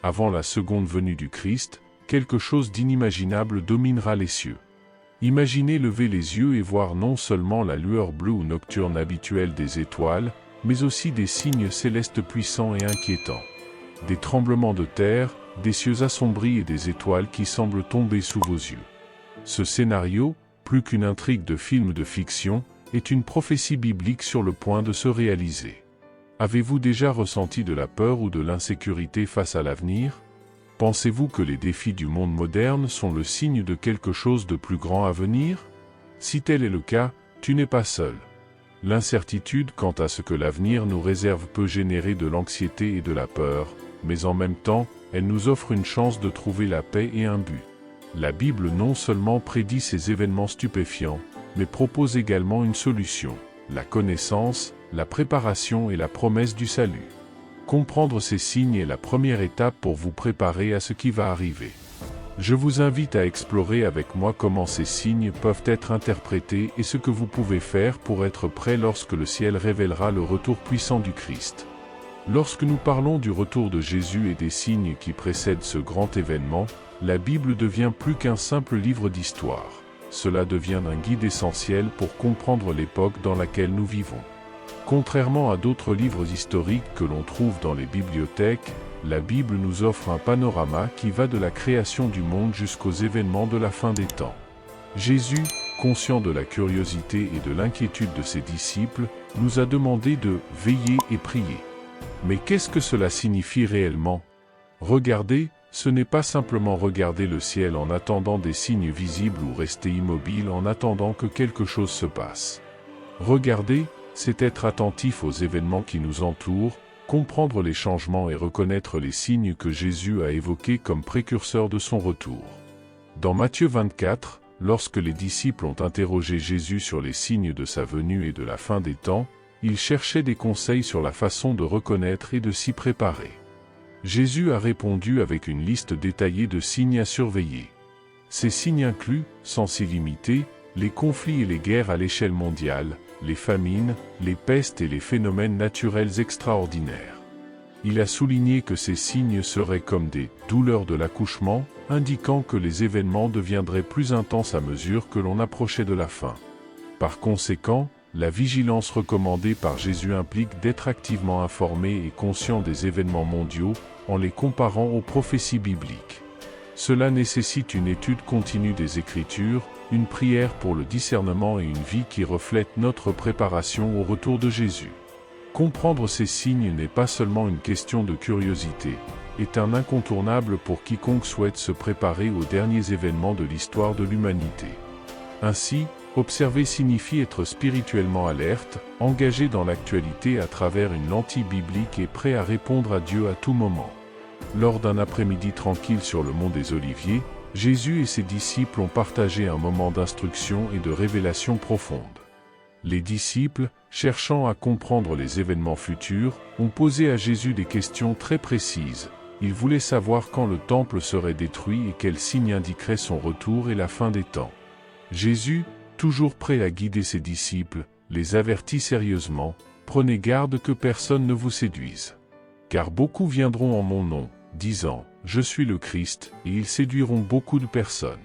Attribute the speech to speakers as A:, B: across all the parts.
A: Avant la seconde venue du Christ, quelque chose d'inimaginable dominera les cieux. Imaginez lever les yeux et voir non seulement la lueur bleue ou nocturne habituelle des étoiles, mais aussi des signes célestes puissants et inquiétants. Des tremblements de terre, des cieux assombris et des étoiles qui semblent tomber sous vos yeux. Ce scénario, plus qu'une intrigue de film de fiction, est une prophétie biblique sur le point de se réaliser. Avez-vous déjà ressenti de la peur ou de l'insécurité face à l'avenir? Pensez-vous que les défis du monde moderne sont le signe de quelque chose de plus grand à venir? Si tel est le cas, tu n'es pas seul. L'incertitude quant à ce que l'avenir nous réserve peut générer de l'anxiété et de la peur, mais en même temps, elle nous offre une chance de trouver la paix et un but. La Bible non seulement prédit ces événements stupéfiants, mais propose également une solution, la connaissance, la préparation et la promesse du salut. Comprendre ces signes est la première étape pour vous préparer à ce qui va arriver. Je vous invite à explorer avec moi comment ces signes peuvent être interprétés et ce que vous pouvez faire pour être prêt lorsque le ciel révélera le retour puissant du Christ. Lorsque nous parlons du retour de Jésus et des signes qui précèdent ce grand événement, la Bible devient plus qu'un simple livre d'histoire. Cela devient un guide essentiel pour comprendre l'époque dans laquelle nous vivons. Contrairement à d'autres livres historiques que l'on trouve dans les bibliothèques, la Bible nous offre un panorama qui va de la création du monde jusqu'aux événements de la fin des temps. Jésus, conscient de la curiosité et de l'inquiétude de ses disciples, nous a demandé de veiller et prier. Mais qu'est-ce que cela signifie réellement? Regarder, ce n'est pas simplement regarder le ciel en attendant des signes visibles ou rester immobile en attendant que quelque chose se passe. Regarder, c'est être attentif aux événements qui nous entourent, comprendre les changements et reconnaître les signes que Jésus a évoqués comme précurseurs de son retour. Dans Matthieu 24, lorsque les disciples ont interrogé Jésus sur les signes de sa venue et de la fin des temps, ils cherchaient des conseils sur la façon de reconnaître et de s'y préparer. Jésus a répondu avec une liste détaillée de signes à surveiller. Ces signes incluent, sans s'y limiter, les conflits et les guerres à l'échelle mondiale, les famines, les pestes et les phénomènes naturels extraordinaires. Il a souligné que ces signes seraient comme des douleurs de l'accouchement, indiquant que les événements deviendraient plus intenses à mesure que l'on approchait de la fin. Par conséquent, la vigilance recommandée par Jésus implique d'être activement informé et conscient des événements mondiaux, en les comparant aux prophéties bibliques. Cela nécessite une étude continue des Écritures, une prière pour le discernement et une vie qui reflète notre préparation au retour de Jésus. Comprendre ces signes n'est pas seulement une question de curiosité, est un incontournable pour quiconque souhaite se préparer aux derniers événements de l'histoire de l'humanité. Ainsi, observer signifie être spirituellement alerte, engagé dans l'actualité à travers une lentille biblique et prêt à répondre à Dieu à tout moment. Lors d'un après-midi tranquille sur le mont des Oliviers, Jésus et ses disciples ont partagé un moment d'instruction et de révélation profonde. Les disciples, cherchant à comprendre les événements futurs, ont posé à Jésus des questions très précises. Ils voulaient savoir quand le temple serait détruit et quels signes indiqueraient son retour et la fin des temps. Jésus, toujours prêt à guider ses disciples, les avertit sérieusement, « Prenez garde que personne ne vous séduise. Car beaucoup viendront en mon nom, disant, « Je suis le Christ », et ils séduiront beaucoup de personnes. »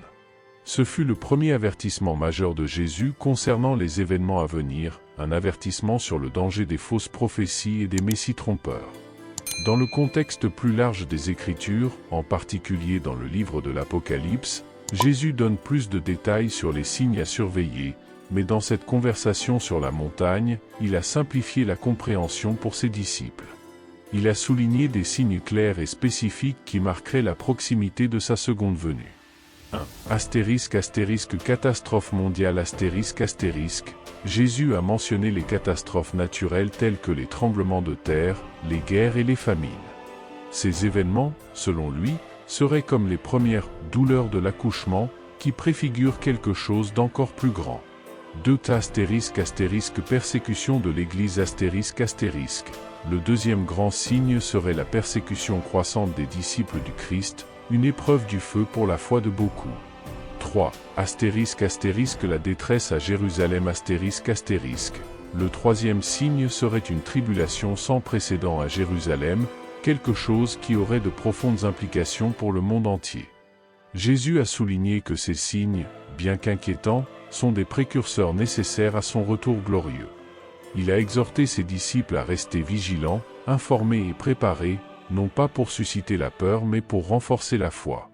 A: Ce fut le premier avertissement majeur de Jésus concernant les événements à venir, un avertissement sur le danger des fausses prophéties et des messies trompeurs. Dans le contexte plus large des Écritures, en particulier dans le livre de l'Apocalypse, Jésus donne plus de détails sur les signes à surveiller, mais dans cette conversation sur la montagne, il a simplifié la compréhension pour ses disciples. Il a souligné des signes clairs et spécifiques qui marqueraient la proximité de sa seconde venue. 1. Catastrophe mondiale Jésus a mentionné les catastrophes naturelles telles que les tremblements de terre, les guerres et les famines. Ces événements, selon lui, seraient comme les premières douleurs de l'accouchement, qui préfigurent quelque chose d'encore plus grand. 2. Persécution de l'Église Le deuxième grand signe serait la persécution croissante des disciples du Christ, une épreuve du feu pour la foi de beaucoup. 3. La détresse à Jérusalem Le troisième signe serait une tribulation sans précédent à Jérusalem, quelque chose qui aurait de profondes implications pour le monde entier. Jésus a souligné que ces signes, bien qu'inquiétants, sont des précurseurs nécessaires à son retour glorieux. Il a exhorté ses disciples à rester vigilants, informés et préparés, non pas pour susciter la peur mais pour renforcer la foi.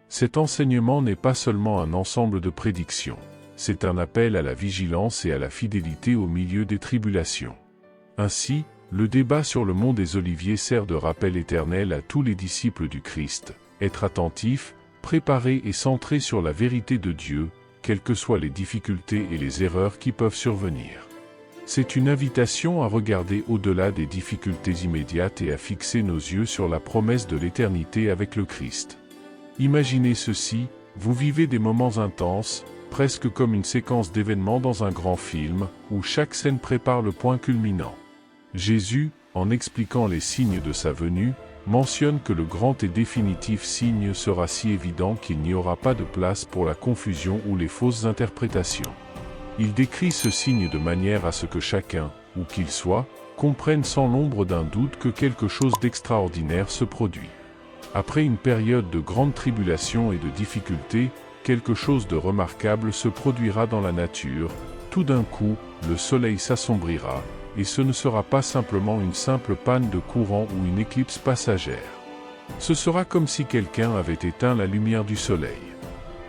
A: Cet enseignement n'est pas seulement un ensemble de prédictions, c'est un appel à la vigilance et à la fidélité au milieu des tribulations. Ainsi, le débat sur le mont des Oliviers sert de rappel éternel à tous les disciples du Christ, être attentifs, préparés et centrés sur la vérité de Dieu, quelles que soient les difficultés et les erreurs qui peuvent survenir. C'est une invitation à regarder au-delà des difficultés immédiates et à fixer nos yeux sur la promesse de l'éternité avec le Christ. Imaginez ceci, vous vivez des moments intenses, presque comme une séquence d'événements dans un grand film, où chaque scène prépare le point culminant. Jésus, en expliquant les signes de sa venue, mentionne que le grand et définitif signe sera si évident qu'il n'y aura pas de place pour la confusion ou les fausses interprétations. Il décrit ce signe de manière à ce que chacun, où qu'il soit, comprenne sans l'ombre d'un doute que quelque chose d'extraordinaire se produit. Après une période de grande tribulation et de difficultés, quelque chose de remarquable se produira dans la nature. Tout d'un coup, le soleil s'assombrira, et ce ne sera pas simplement une simple panne de courant ou une éclipse passagère. Ce sera comme si quelqu'un avait éteint la lumière du soleil.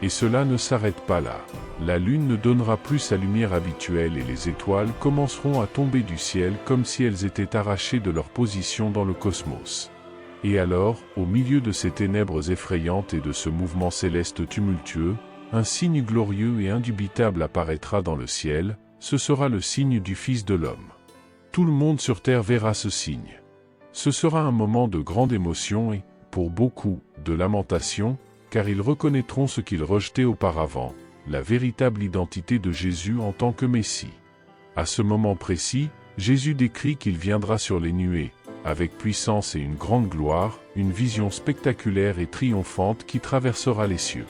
A: Et cela ne s'arrête pas là. La lune ne donnera plus sa lumière habituelle et les étoiles commenceront à tomber du ciel comme si elles étaient arrachées de leur position dans le cosmos. Et alors, au milieu de ces ténèbres effrayantes et de ce mouvement céleste tumultueux, un signe glorieux et indubitable apparaîtra dans le ciel, ce sera le signe du Fils de l'homme. Tout le monde sur terre verra ce signe. Ce sera un moment de grande émotion et, pour beaucoup, de lamentation, car ils reconnaîtront ce qu'ils rejetaient auparavant, la véritable identité de Jésus en tant que Messie. À ce moment précis, Jésus décrit qu'il viendra sur les nuées, avec puissance et une grande gloire, une vision spectaculaire et triomphante qui traversera les cieux.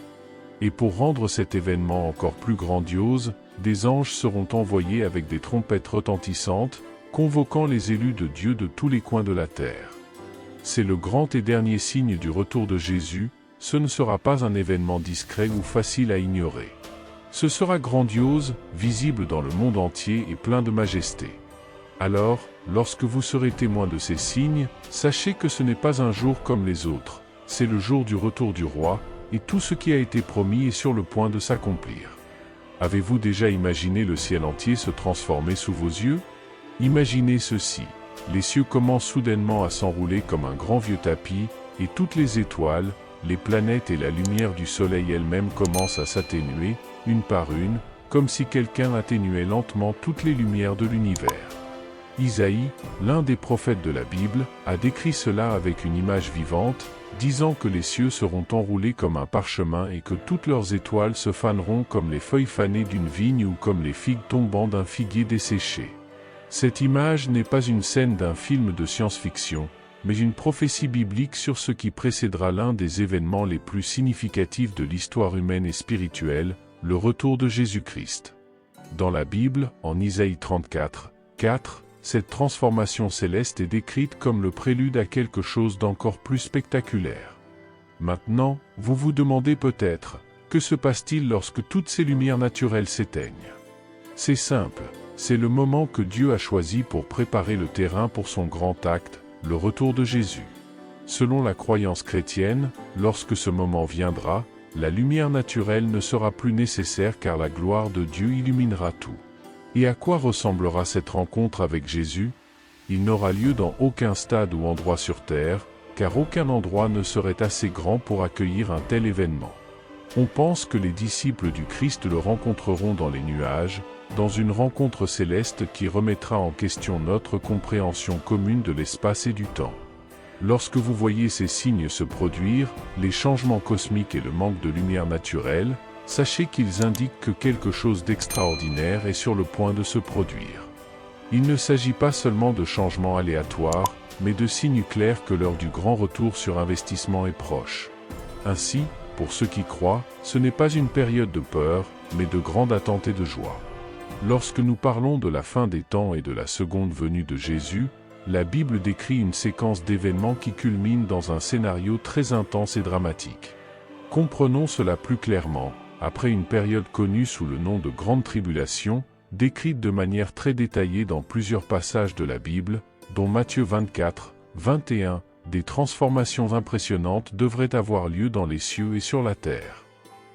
A: Et pour rendre cet événement encore plus grandiose, des anges seront envoyés avec des trompettes retentissantes, convoquant les élus de Dieu de tous les coins de la terre. C'est le grand et dernier signe du retour de Jésus, ce ne sera pas un événement discret ou facile à ignorer. Ce sera grandiose, visible dans le monde entier et plein de majesté. Alors, lorsque vous serez témoin de ces signes, sachez que ce n'est pas un jour comme les autres, c'est le jour du retour du roi, et tout ce qui a été promis est sur le point de s'accomplir. Avez-vous déjà imaginé le ciel entier se transformer sous vos yeux? Imaginez ceci, les cieux commencent soudainement à s'enrouler comme un grand vieux tapis, et toutes les étoiles, les planètes et la lumière du soleil elle-même commencent à s'atténuer, une par une, comme si quelqu'un atténuait lentement toutes les lumières de l'univers. Isaïe, l'un des prophètes de la Bible, a décrit cela avec une image vivante, disant que les cieux seront enroulés comme un parchemin et que toutes leurs étoiles se faneront comme les feuilles fanées d'une vigne ou comme les figues tombant d'un figuier desséché. Cette image n'est pas une scène d'un film de science-fiction, mais une prophétie biblique sur ce qui précédera l'un des événements les plus significatifs de l'histoire humaine et spirituelle, le retour de Jésus-Christ. Dans la Bible, en Isaïe 34, 4, cette transformation céleste est décrite comme le prélude à quelque chose d'encore plus spectaculaire. Maintenant, vous vous demandez peut-être, que se passe-t-il lorsque toutes ces lumières naturelles s'éteignent? C'est simple, c'est le moment que Dieu a choisi pour préparer le terrain pour son grand acte, le retour de Jésus. Selon la croyance chrétienne, lorsque ce moment viendra, la lumière naturelle ne sera plus nécessaire car la gloire de Dieu illuminera tout. Et à quoi ressemblera cette rencontre avec Jésus? Il n'aura lieu dans aucun stade ou endroit sur terre, car aucun endroit ne serait assez grand pour accueillir un tel événement. On pense que les disciples du Christ le rencontreront dans les nuages, dans une rencontre céleste qui remettra en question notre compréhension commune de l'espace et du temps. Lorsque vous voyez ces signes se produire, les changements cosmiques et le manque de lumière naturelle, sachez qu'ils indiquent que quelque chose d'extraordinaire est sur le point de se produire. Il ne s'agit pas seulement de changements aléatoires, mais de signes clairs que l'heure du grand retour sur investissement est proche. Ainsi, pour ceux qui croient, ce n'est pas une période de peur, mais de grande attente et de joie. Lorsque nous parlons de la fin des temps et de la seconde venue de Jésus, la Bible décrit une séquence d'événements qui culmine dans un scénario très intense et dramatique. Comprenons cela plus clairement, après une période connue sous le nom de Grande Tribulation, décrite de manière très détaillée dans plusieurs passages de la Bible, dont Matthieu 24, 21, des transformations impressionnantes devraient avoir lieu dans les cieux et sur la terre.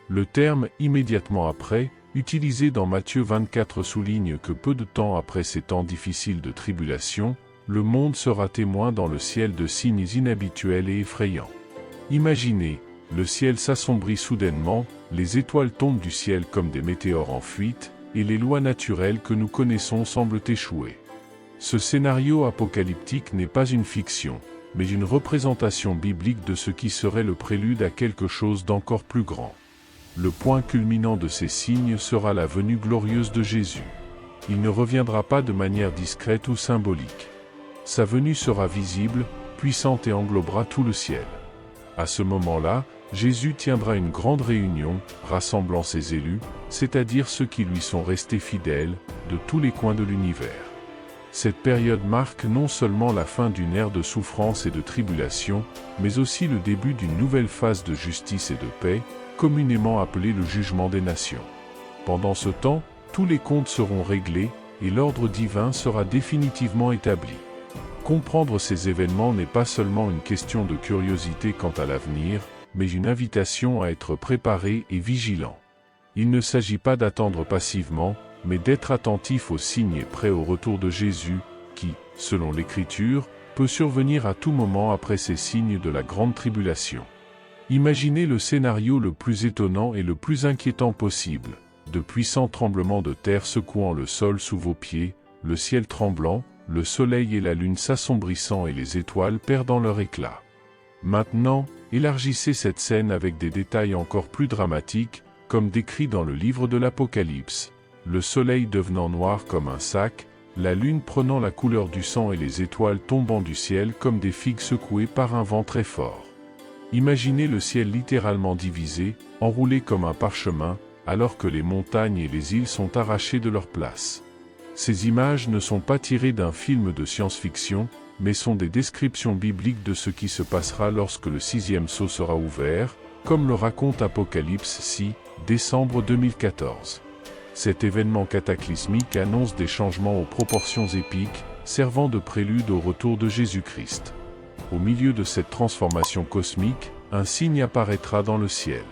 A: Le terme « immédiatement après », utilisé dans Matthieu 24 souligne que peu de temps après ces temps difficiles de tribulation, le monde sera témoin dans le ciel de signes inhabituels et effrayants. Imaginez, le ciel s'assombrit soudainement, les étoiles tombent du ciel comme des météores en fuite, et les lois naturelles que nous connaissons semblent échouer. Ce scénario apocalyptique n'est pas une fiction, mais une représentation biblique de ce qui serait le prélude à quelque chose d'encore plus grand. Le point culminant de ces signes sera la venue glorieuse de Jésus. Il ne reviendra pas de manière discrète ou symbolique. Sa venue sera visible, puissante et englobera tout le ciel. À ce moment-là, Jésus tiendra une grande réunion, rassemblant ses élus, c'est-à-dire ceux qui lui sont restés fidèles, de tous les coins de l'univers. Cette période marque non seulement la fin d'une ère de souffrance et de tribulation, mais aussi le début d'une nouvelle phase de justice et de paix, communément appelée le jugement des nations. Pendant ce temps, tous les comptes seront réglés, et l'ordre divin sera définitivement établi. Comprendre ces événements n'est pas seulement une question de curiosité quant à l'avenir, mais une invitation à être préparé et vigilant. Il ne s'agit pas d'attendre passivement, mais d'être attentif aux signes et prêt au retour de Jésus, qui, selon l'Écriture, peut survenir à tout moment après ces signes de la grande tribulation. Imaginez le scénario le plus étonnant et le plus inquiétant possible, de puissants tremblements de terre secouant le sol sous vos pieds, le ciel tremblant, le soleil et la lune s'assombrissant et les étoiles perdant leur éclat. Maintenant, élargissez cette scène avec des détails encore plus dramatiques, comme décrit dans le livre de l'Apocalypse. Le soleil devenant noir comme un sac, la lune prenant la couleur du sang et les étoiles tombant du ciel comme des figues secouées par un vent très fort. Imaginez le ciel littéralement divisé, enroulé comme un parchemin, alors que les montagnes et les îles sont arrachées de leur place. Ces images ne sont pas tirées d'un film de science-fiction, mais sont des descriptions bibliques de ce qui se passera lorsque le sixième sceau sera ouvert, comme le raconte Apocalypse 6, décembre 2014. Cet événement cataclysmique annonce des changements aux proportions épiques, servant de prélude au retour de Jésus-Christ. Au milieu de cette transformation cosmique, un signe apparaîtra dans le ciel.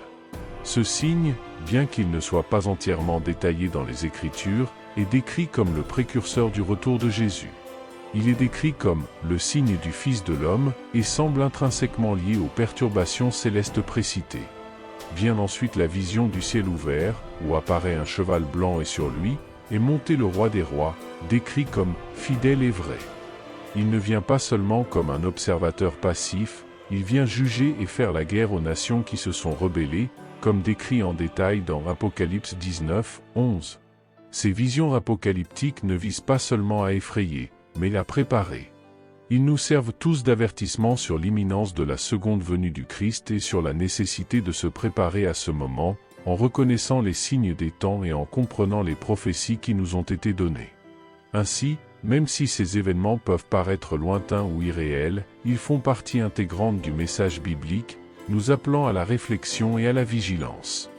A: Ce signe, bien qu'il ne soit pas entièrement détaillé dans les Écritures, est décrit comme le précurseur du retour de Jésus. Il est décrit comme le signe du Fils de l'homme et semble intrinsèquement lié aux perturbations célestes précitées. Vient ensuite la vision du ciel ouvert, où apparaît un cheval blanc et sur lui, est monté le roi des rois, décrit comme fidèle et vrai. Il ne vient pas seulement comme un observateur passif, il vient juger et faire la guerre aux nations qui se sont rebellées, comme décrit en détail dans Apocalypse 19, 11. Ces visions apocalyptiques ne visent pas seulement à effrayer, mais à préparer. Ils nous servent tous d'avertissement sur l'imminence de la seconde venue du Christ et sur la nécessité de se préparer à ce moment, en reconnaissant les signes des temps et en comprenant les prophéties qui nous ont été données. Ainsi, même si ces événements peuvent paraître lointains ou irréels, ils font partie intégrante du message biblique, nous appelant à la réflexion et à la vigilance.